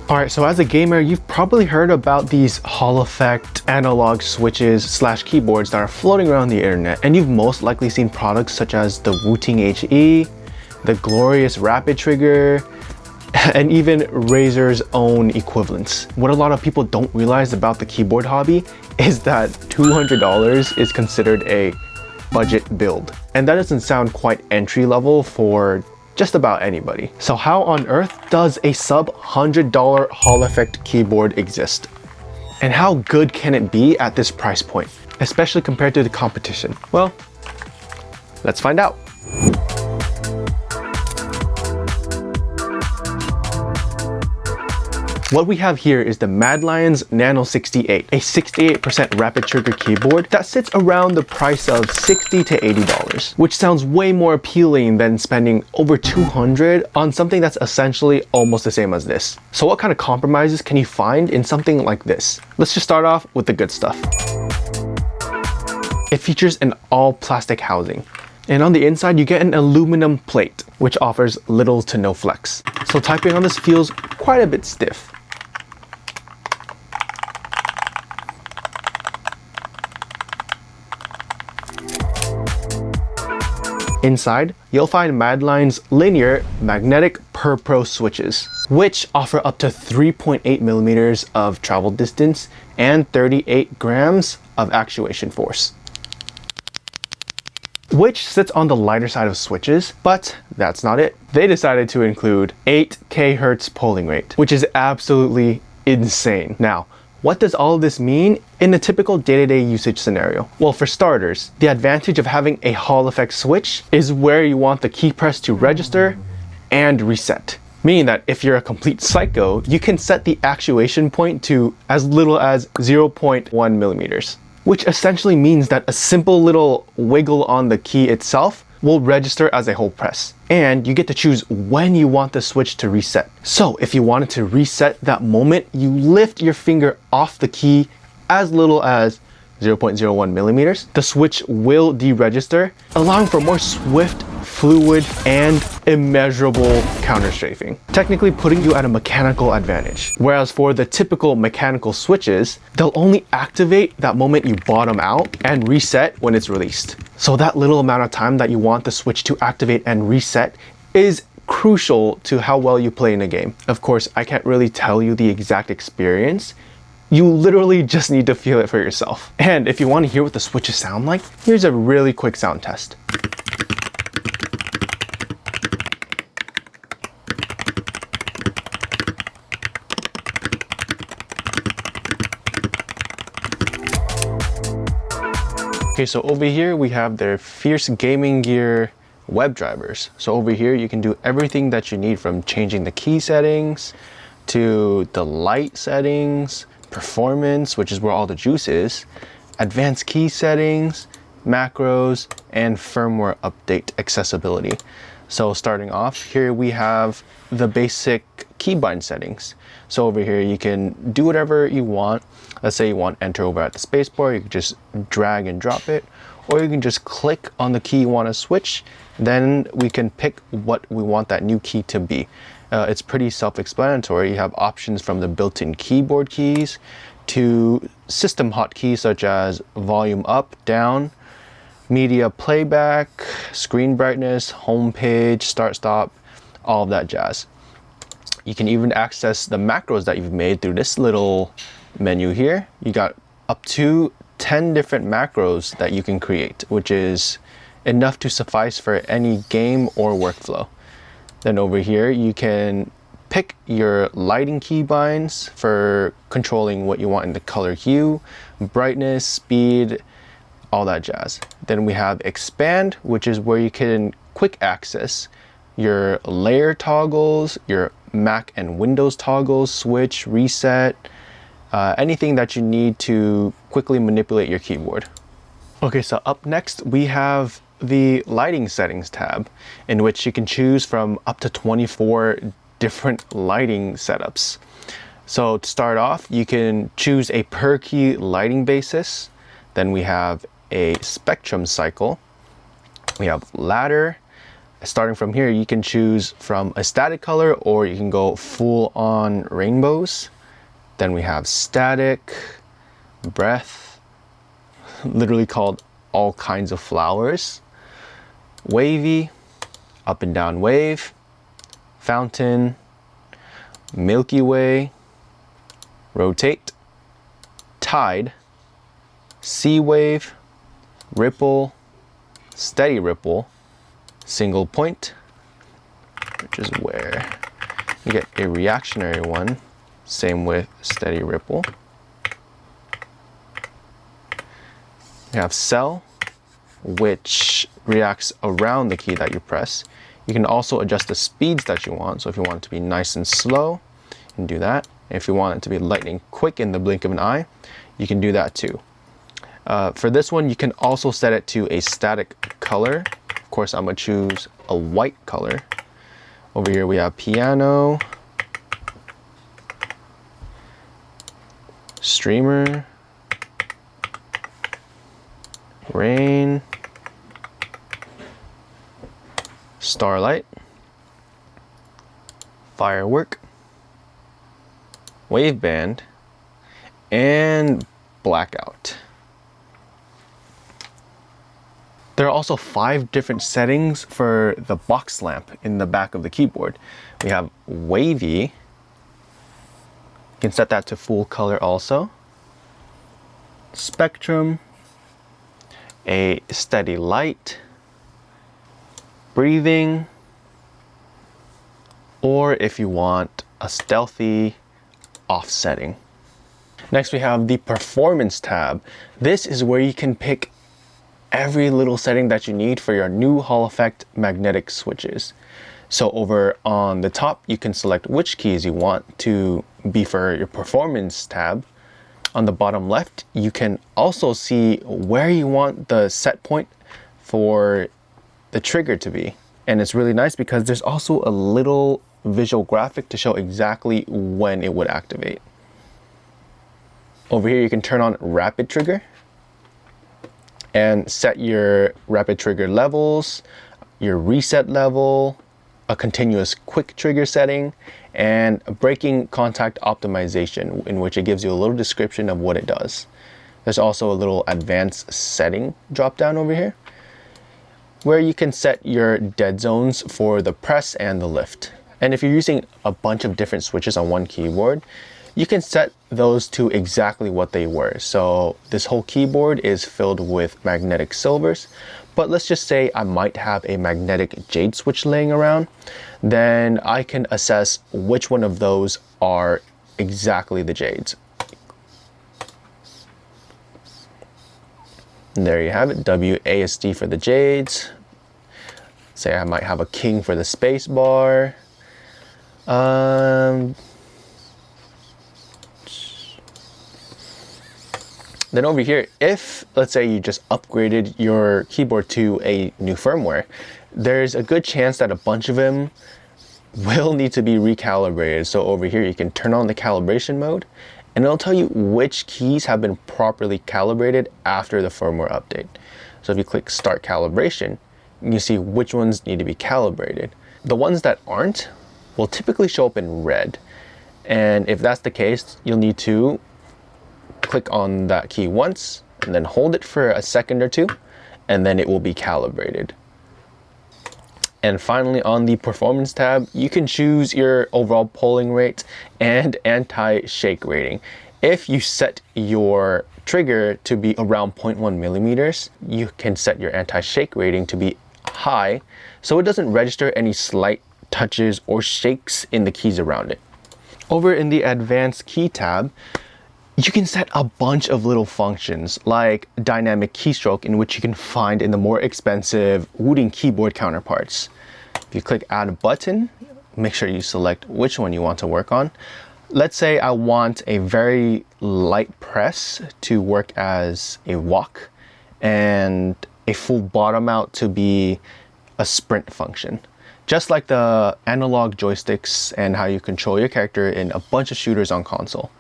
Alright, so as a gamer, you've probably heard about these Hall effect analog switches slash keyboards that are floating around the internet, and you've most likely seen products such as the Wu-Ting HE, the Glorious Rapid Trigger, and even Razer's own equivalents. What a lot of people don't realize about the keyboard hobby is that $200 is considered a budget build. And that doesn't sound quite entry level for just about anybody. So how on earth does a sub $100 Hall effect keyboard exist? And how good can it be at this price point, especially compared to the competition? Well, let's find out. What we have here is the MADLIONS NANO68, a 68% rapid trigger keyboard that sits around the price of $60 to $80, which sounds way more appealing than spending over $200 on something that's essentially almost the same as this. So what kind of compromises can you find in something like this? Let's just start off with the good stuff. It features an all plastic housing. And on the inside, you get an aluminum plate, which offers little to no flex. So typing on this feels quite a bit stiff. Inside, you'll find MADLIONS linear magnetic per-pro switches, which offer up to 3.8 millimeters of travel distance and 38 grams of actuation force, which sits on the lighter side of switches, but that's not it. They decided to include 8 kHz polling rate, which is absolutely insane. Now, what does all of this mean in a typical day-to-day usage scenario? Well, for starters, the advantage of having a Hall effect switch is where you want the key press to register and reset. Meaning that if you're a complete psycho, you can set the actuation point to as little as 0.1 millimeters. Which essentially means that a simple little wiggle on the key itself will register as a whole press. And you get to choose when you want the switch to reset. So if you wanted to reset that moment, you lift your finger off the key as little as 0.01 millimeters. The switch will deregister, allowing for more swift, fluid, and immeasurable counter strafing, technically putting you at a mechanical advantage. Whereas for the typical mechanical switches, they'll only activate that moment you bottom out and reset when it's released. So that little amount of time that you want the switch to activate and reset is crucial to how well you play in a game. Of course, I can't really tell you the exact experience. You literally just need to feel it for yourself. And if you want to hear what the switches sound like, here's a really quick sound test. Okay, so over here we have their Fierce Gaming Gear web drivers. So over here you can do everything that you need, from changing the key settings to the light settings, performance, which is where all the juice is, advanced key settings, macros, and firmware update accessibility. So starting off, here we have the basic keybind settings. So over here you can do whatever you want. Let's say you want enter over at the spacebar, you can just drag and drop it, or you can just click on the key you want to switch. Then we can pick what we want that new key to be. It's pretty self-explanatory. You have options from the built-in keyboard keys to system hotkeys such as volume up, down, media playback, screen brightness, home page, start, stop, all of that jazz. You can even access the macros that you've made through this little menu here. You got up to 10 different macros that you can create, which is enough to suffice for any game or workflow. Then over here, you can pick your lighting keybinds for controlling what you want in the color hue, brightness, speed, all that jazz. Then we have expand, which is where you can quick access your layer toggles, your Mac and Windows toggles, switch, reset, anything that you need to quickly manipulate your keyboard. Okay, so up next we have the lighting settings tab, in which you can choose from up to 24 different lighting setups. So to start off, you can choose a per key lighting basis. Then we have a spectrum cycle. We have ladder, starting from here, you can choose from a static color or you can go full on rainbows. Then we have static, breath, literally called all kinds of flowers, wavy, up and down wave, fountain, Milky Way, rotate, tide, sea wave, ripple, steady ripple, single point, which is where you get a reactionary one. Same with steady ripple. You have cell, which reacts around the key that you press. You can also adjust the speeds that you want. So if you want it to be nice and slow, you can do that. If you want it to be lightning quick in the blink of an eye, you can do that too. For this one, you can also set it to a static color. Of course, I'm gonna choose a white color. Over here we have piano, streamer, rain, starlight, firework, waveband, and blackout. There are also 5 different settings for the box lamp in the back of the keyboard. We have wavy. You can set that to full color also. Spectrum, a steady light, breathing, or if you want a stealthy offsetting. Next we have the performance tab. This is where you can pick every little setting that you need for your new Hall effect magnetic switches. So over on the top, you can select which keys you want to be for your performance tab. On the bottom left, you can also see where you want the set point for the trigger to be. And it's really nice because there's also a little visual graphic to show exactly when it would activate. Over here, you can turn on rapid trigger and set your rapid trigger levels, your reset level, a continuous quick trigger setting, and a braking contact optimization, in which it gives you a little description of what it does. There's also a little advanced setting drop down over here, where you can set your dead zones for the press and the lift. And if you're using a bunch of different switches on one keyboard, you can set those to exactly what they were. So this whole keyboard is filled with magnetic silvers, but let's just say I might have a magnetic jade switch laying around, then I can assess which one of those are exactly the jades. And there you have it, WASD for the jades. Say I might have a king for the space bar. Then over here, if let's say you just upgraded your keyboard to a new firmware, there's a good chance that a bunch of them will need to be recalibrated. So over here, you can turn on the calibration mode and it'll tell you which keys have been properly calibrated after the firmware update. So if you click start calibration, you can see which ones need to be calibrated. The ones that aren't will typically show up in red. And if that's the case, you'll need to click on that key once and then hold it for a second or two, and then it will be calibrated. And finally, on the performance tab, you can choose your overall polling rate and anti-shake rating. If you set your trigger to be around 0.1 millimeters, you can set your anti-shake rating to be high, so it doesn't register any slight touches or shakes in the keys around it. Over in the advanced key tab, you can set a bunch of little functions like dynamic keystroke, in which you can find in the more expensive wooden keyboard counterparts. If you click add a button, make sure you select which one you want to work on. Let's say I want a very light press to work as a walk and a full bottom out to be a sprint function. Just like the analog joysticks and how you control your character in a bunch of shooters on console.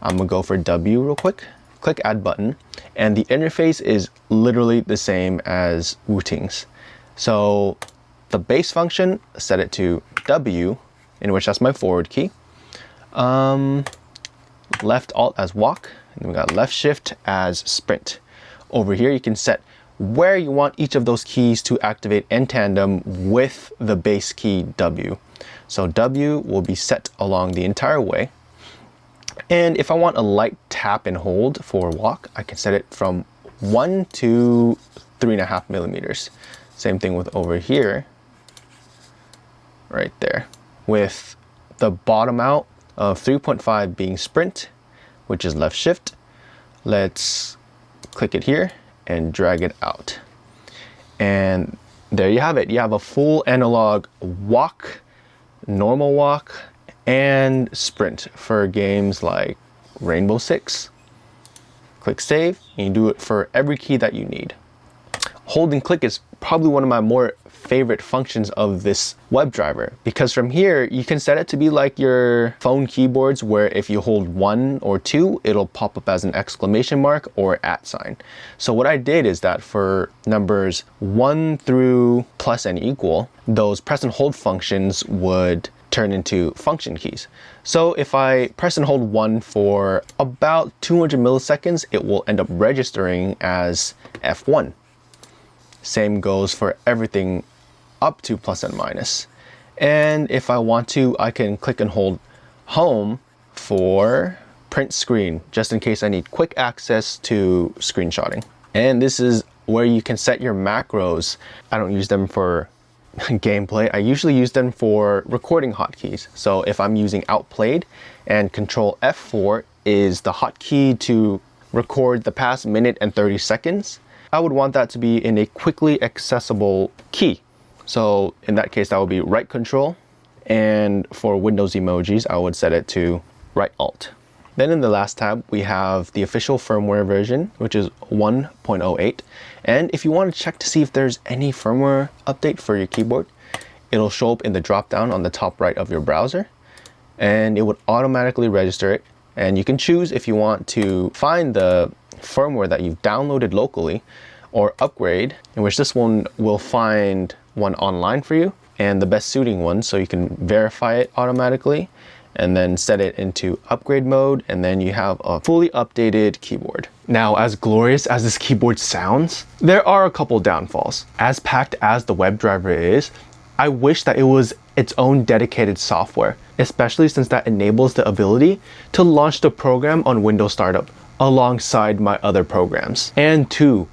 I'm gonna go for W real quick, click add button, and the interface is literally the same as Wu-Ting's. So The bass function, set it to W, in which that's my forward key. Left alt as walk, and we got left shift as sprint. Over here you can set where you want each of those keys to activate in tandem with the bass key W. So W will be set along the entire way. And if I want a light tap and hold for walk, I can set it from 1 to 3.5 millimeters. Same thing with over here, right there, with the bottom out of 3.5 being sprint, which is left shift. Let's click it here and drag it out. And there you have it. You have a full analog walk, normal walk, and sprint for games like Rainbow Six. Click save, and you do it for every key that you need. Hold and click is probably one of my more favorite functions of this WebDriver, because from here you can set it to be like your phone keyboards, where if you hold 1 or 2, it'll pop up as an exclamation mark or @. So what I did is that for numbers 1 through plus and equal, those press and hold functions would turn into function keys. So if I press and hold 1 for about 200 milliseconds, it will end up registering as F1. Same goes for everything up to plus and minus. And if I want to, I can click and hold home for print screen, just in case I need quick access to screenshotting. And this is where you can set your macros. I don't use them for gameplay. I usually use them for recording hotkeys. So if I'm using outplayed and Control F4 is the hotkey to record the past minute and 30 seconds, I would want that to be in a quickly accessible key. So in that case, that would be right control. And for Windows emojis, I would set it to right alt. Then in the last tab, we have the official firmware version, which is 1.08. And if you want to check to see if there's any firmware update for your keyboard, it'll show up in the drop down on the top right of your browser, and it would automatically register it. And you can choose if you want to find the firmware that you've downloaded locally or upgrade, in which this one will find one online for you and the best suiting one, so you can verify it automatically and then set it into upgrade mode, and then you have a fully updated keyboard. Now, as glorious as this keyboard sounds, there are a couple downfalls. As packed as the WebDriver is, I wish that it was its own dedicated software, especially since that enables the ability to launch the program on Windows Startup alongside my other programs. And 2,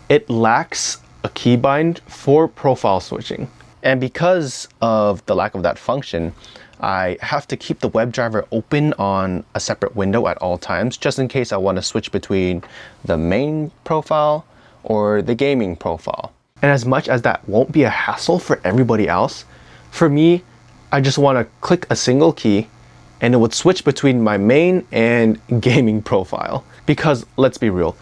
it lacks a keybind for profile switching. And because of the lack of that function, I have to keep the WebDriver open on a separate window at all times, just in case I want to switch between the main profile or the gaming profile. And as much as that won't be a hassle for everybody else, for me, I just want to click a single key and it would switch between my main and gaming profile. Because let's be real,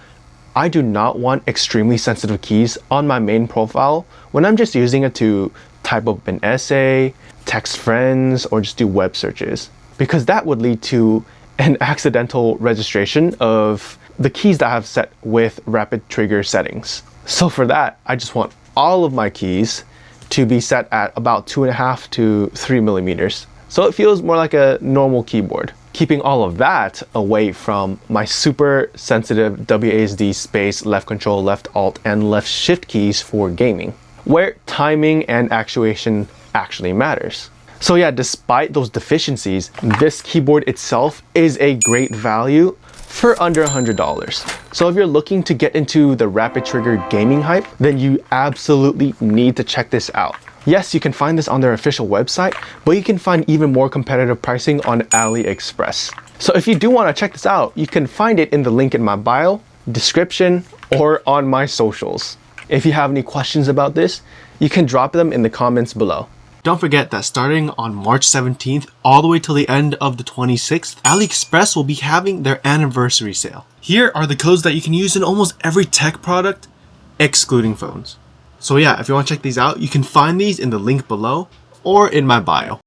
I do not want extremely sensitive keys on my main profile when I'm just using it to type up an essay, text friends, or just do web searches, because that would lead to an accidental registration of the keys that I have set with rapid trigger settings. So for that, I just want all of my keys to be set at about 2.5 to 3 millimeters. So it feels more like a normal keyboard, keeping all of that away from my super sensitive WASD space, left control, left alt, and left shift keys for gaming, where timing and actuation actually matters. So yeah, despite those deficiencies, this keyboard itself is a great value for under $100. So if you're looking to get into the rapid trigger gaming hype, then you absolutely need to check this out. Yes, you can find this on their official website, but you can find even more competitive pricing on AliExpress. So if you do want to check this out, you can find it in the link in my bio, description, or on my socials. If you have any questions about this, you can drop them in the comments below. Don't forget that starting on March 17th all the way till the end of the 26th, AliExpress will be having their anniversary sale. Here are the codes that you can use in almost every tech product, excluding phones. So yeah, if you want to check these out, you can find these in the link below or in my bio.